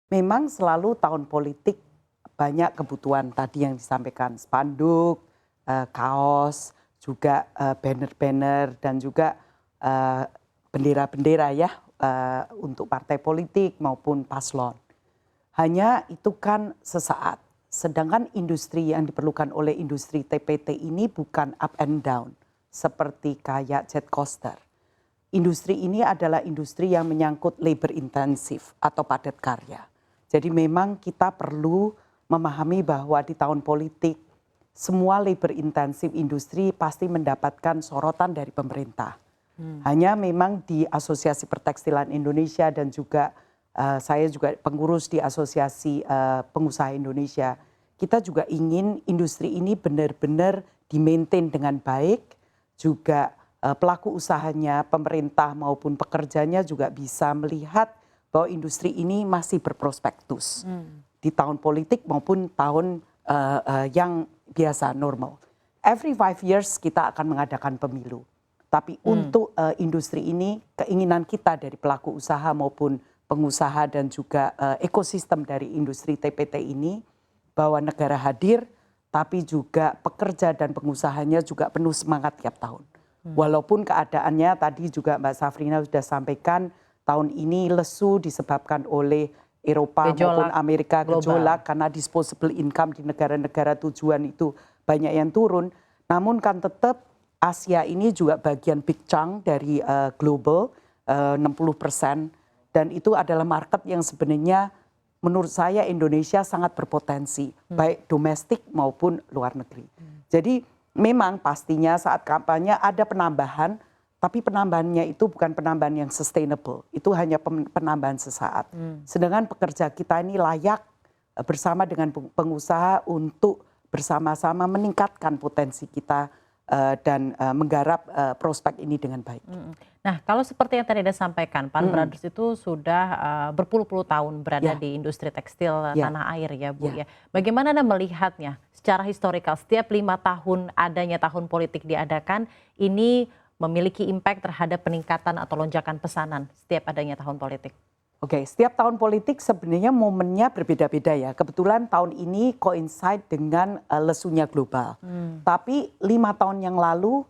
Memang selalu tahun politik banyak kebutuhan tadi yang disampaikan, spanduk, kaos, juga banner-banner dan juga bendera-bendera ya untuk partai politik maupun paslon. Hanya itu kan sesaat, sedangkan industri yang diperlukan oleh industri TPT ini bukan up and down seperti kayak jet coaster. Industri ini adalah industri yang menyangkut labor intensif atau padat karya. Jadi memang kita perlu memahami bahwa di tahun politik semua labor intensif industri pasti mendapatkan sorotan dari pemerintah. Hanya memang di Asosiasi Pertekstilan Indonesia dan juga saya juga pengurus di Asosiasi Pengusaha Indonesia, kita juga ingin industri ini benar-benar di-maintain dengan baik, juga pelaku usahanya, pemerintah maupun pekerjanya juga bisa melihat bahwa industri ini masih berprospektus di tahun politik maupun tahun yang biasa normal. Every 5 years kita akan mengadakan pemilu. Tapi untuk industri ini keinginan kita dari pelaku usaha maupun pengusaha dan juga ekosistem dari industri TPT ini bahwa negara hadir tapi juga pekerja dan pengusahanya juga penuh semangat tiap tahun. Walaupun keadaannya tadi juga Mbak Safrina sudah sampaikan tahun ini lesu disebabkan oleh Eropa maupun Amerika gejolak karena disposable income di negara-negara tujuan itu banyak yang turun. Namun kan tetap Asia ini juga bagian big chunk dari global 60% dan itu adalah market yang sebenarnya menurut saya Indonesia sangat berpotensi baik domestik maupun luar negeri. Jadi memang pastinya saat kampanye ada penambahan, tapi penambahannya itu bukan penambahan yang sustainable, itu hanya penambahan sesaat. Sedangkan pekerja kita ini layak bersama dengan pengusaha untuk bersama-sama meningkatkan potensi kita dan menggarap prospek ini dengan baik. Nah, kalau seperti yang tadi Anda sampaikan, Pan Brothers itu sudah berpuluh-puluh tahun berada di industri tekstil tanah air ya Bu ya. Bagaimana Anda melihatnya secara historikal setiap 5 tahun adanya tahun politik diadakan, ini memiliki impact terhadap peningkatan atau lonjakan pesanan setiap adanya tahun politik? Oke, setiap tahun politik sebenarnya momennya berbeda-beda ya. Kebetulan tahun ini coincide dengan lesunya global. Tapi 5 tahun yang lalu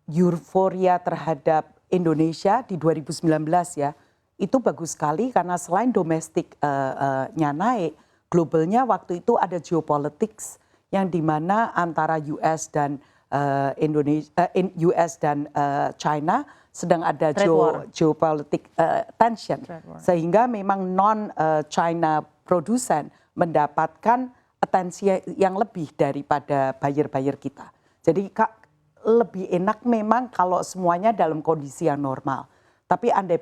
euforia terhadap Indonesia di 2019 ya, itu bagus sekali karena selain domestiknya naik, globalnya waktu itu ada geopolitics yang dimana antara US dan China sedang ada geopolitik tension, sehingga memang non-China produsen mendapatkan atensi yang lebih daripada buyer-buyer kita. Jadi lebih enak memang kalau semuanya dalam kondisi yang normal. Tapi andai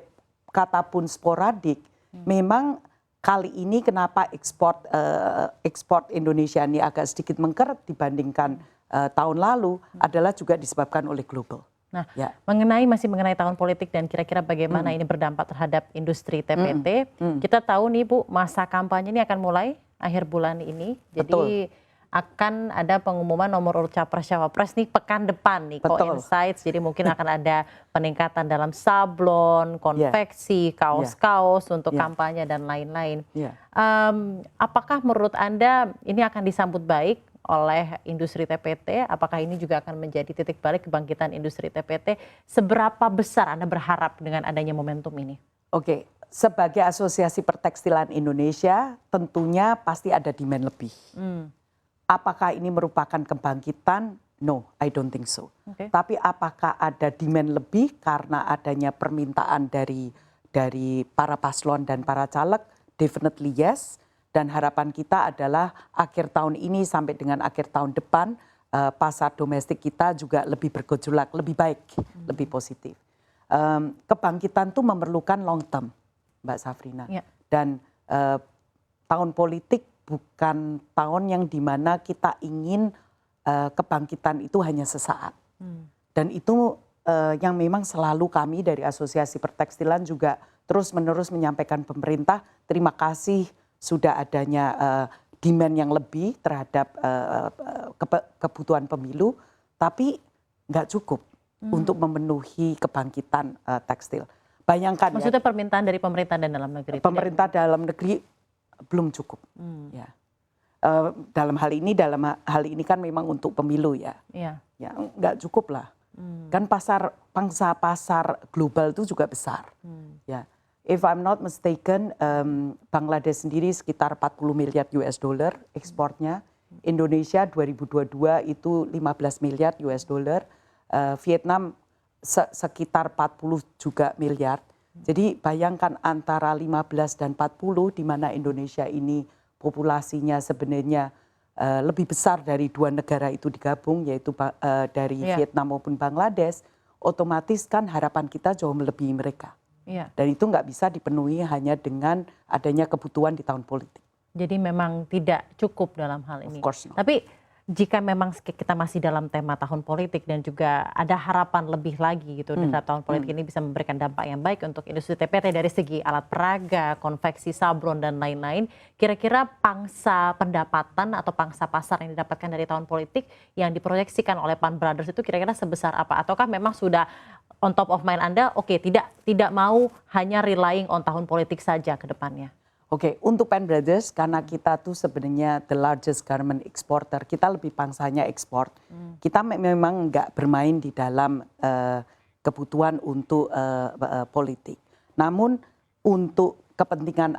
kata pun sporadik, memang kali ini kenapa ekspor Indonesia ini agak sedikit mengkeret dibandingkan tahun lalu adalah juga disebabkan oleh global. Nah, masih mengenai tahun politik dan kira-kira bagaimana ini berdampak terhadap industri TPT. Kita tahu nih Bu, masa kampanye ini akan mulai akhir bulan ini. Jadi akan ada pengumuman nomor urut capres-cawapres nih pekan depan nih, coincides. Jadi mungkin akan ada peningkatan dalam sablon, konveksi, kaos-kaos untuk kampanye dan lain-lain. Apakah menurut Anda ini akan disambut baik oleh industri TPT? Apakah ini juga akan menjadi titik balik kebangkitan industri TPT? Seberapa besar Anda berharap dengan adanya momentum ini? Oke, sebagai Asosiasi Pertekstilan Indonesia tentunya pasti ada demand lebih. Apakah ini merupakan kebangkitan? No, I don't think so. Tapi apakah ada demand lebih karena adanya permintaan dari para paslon dan para caleg? Definitely yes. Dan harapan kita adalah akhir tahun ini sampai dengan akhir tahun depan pasar domestik kita juga lebih bergejolak, lebih baik, lebih positif. Kebangkitan itu memerlukan long term, Mbak Safrina. Dan tahun politik bukan tahun yang dimana kita ingin kebangkitan itu hanya sesaat. Dan itu yang memang selalu kami dari Asosiasi Pertekstilan juga terus-menerus menyampaikan pemerintah, terima kasih sudah adanya demand yang lebih terhadap kebutuhan pemilu, tapi nggak cukup untuk memenuhi kebangkitan tekstil. Bayangkan maksudnya permintaan dari pemerintah dan dalam negeri? Pemerintah dalam negeri belum cukup. Ya. Dalam hal ini kan memang untuk pemilu ya. Iya. Ya nggak cukup lah. Kan pangsa pasar global itu juga besar. Ya. If I'm not mistaken, Bangladesh sendiri sekitar 40 miliar US dollar ekspornya. Indonesia 2022 itu 15 miliar US dollar. Vietnam sekitar 40 juga miliar. Jadi bayangkan antara 15 dan 40 di mana Indonesia ini populasinya sebenarnya lebih besar dari dua negara itu digabung, yaitu dari Vietnam maupun Bangladesh, otomatis kan harapan kita jauh melebihi mereka. Dan itu nggak bisa dipenuhi hanya dengan adanya kebutuhan di tahun politik. Jadi memang tidak cukup dalam hal ini. Of course not. Tapi jika memang kita masih dalam tema tahun politik dan juga ada harapan lebih lagi gitu terhadap tahun politik ini bisa memberikan dampak yang baik untuk industri TPT dari segi alat peraga, konveksi, sablon dan lain-lain. Kira-kira pangsa pendapatan atau pangsa pasar yang didapatkan dari tahun politik yang diproyeksikan oleh Pan Brothers itu kira-kira sebesar apa? Ataukah memang sudah on top of mind Anda, oke, tidak mau hanya relying on tahun politik saja ke depannya? Oke, untuk Pan Brothers karena kita tuh sebenarnya the largest garment exporter, kita lebih pangsanya ekspor. Kita memang nggak bermain di dalam kebutuhan untuk politik. Namun untuk kepentingan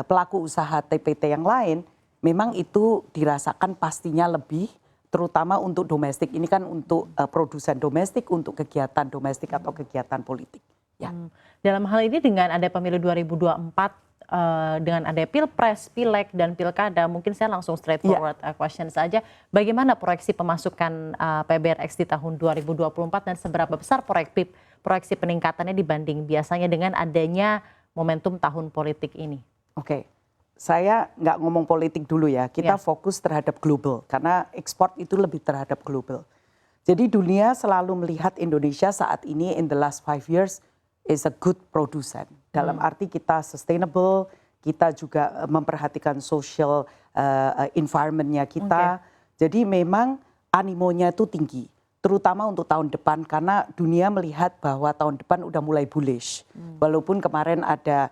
pelaku usaha TPT yang lain, memang itu dirasakan pastinya lebih, terutama untuk domestik. Ini kan untuk produsen domestik, untuk kegiatan domestik atau kegiatan politik. Ya. Dalam hal ini dengan ada pemilu 2024, dengan ada pilpres, pileg dan pilkada, mungkin saya langsung straightforward question saja. Bagaimana proyeksi pemasukan PBRX di tahun 2024 dan seberapa besar proyeksi peningkatannya dibanding biasanya dengan adanya momentum tahun politik ini? Oke, saya nggak ngomong politik dulu ya. Kita fokus terhadap global karena ekspor itu lebih terhadap global. Jadi dunia selalu melihat Indonesia saat ini in the last 5 years is a good producer. Dalam arti kita sustainable, kita juga memperhatikan social environment-nya kita. Jadi memang animonya itu tinggi, terutama untuk tahun depan karena dunia melihat bahwa tahun depan udah mulai bullish. Walaupun kemarin ada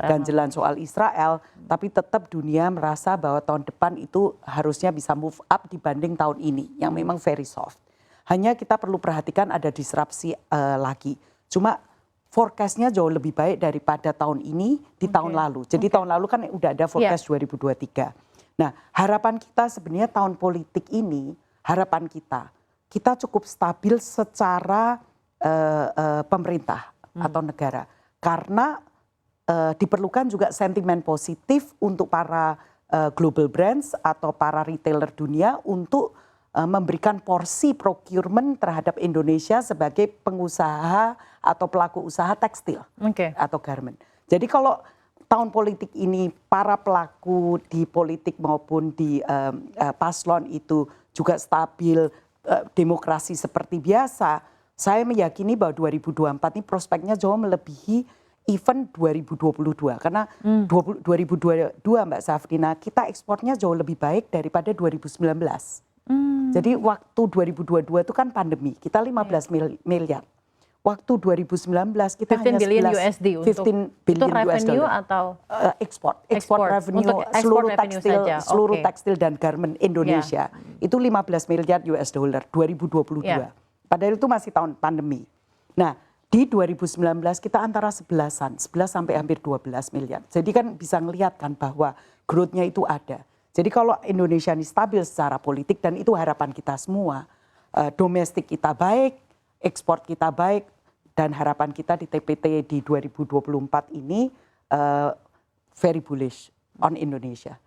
ganjelan soal Israel, tapi tetap dunia merasa bahwa tahun depan itu harusnya bisa move up dibanding tahun ini yang memang very soft. Hanya kita perlu perhatikan ada disrupsi lagi. Cuma forecast-nya jauh lebih baik daripada tahun ini di tahun lalu. Jadi tahun lalu kan udah ada forecast 2023. Nah, harapan kita sebenarnya tahun politik ini, harapan kita cukup stabil secara pemerintah atau negara. Karena diperlukan juga sentimen positif untuk para global brands atau para retailer dunia untuk memberikan porsi procurement terhadap Indonesia sebagai pengusaha atau pelaku usaha tekstil atau garment. Jadi kalau tahun politik ini para pelaku di politik maupun di paslon itu juga stabil, demokrasi seperti biasa, saya meyakini bahwa 2024 ini prospeknya jauh melebihi event 2022. Karena 2022 Mbak Safrina, kita ekspornya jauh lebih baik daripada 2019. Jadi waktu 2022 itu kan pandemi, kita 15 miliar. Waktu 2019 kita hanya 15 billion USD untuk 15 billion itu revenue US atau ekspor revenue untuk seluruh revenue tekstil saja. seluruh tekstil dan garment Indonesia itu 15 miliar US dollar 2022. Padahal itu masih tahun pandemi. Nah, di 2019 kita antara 11 sampai hampir 12 miliar. Jadi kan bisa ngelihat kan bahwa growth-nya itu ada. Jadi kalau Indonesia ini stabil secara politik dan itu harapan kita semua, domestik kita baik, ekspor kita baik, dan harapan kita di TPT di 2024 ini very bullish on Indonesia.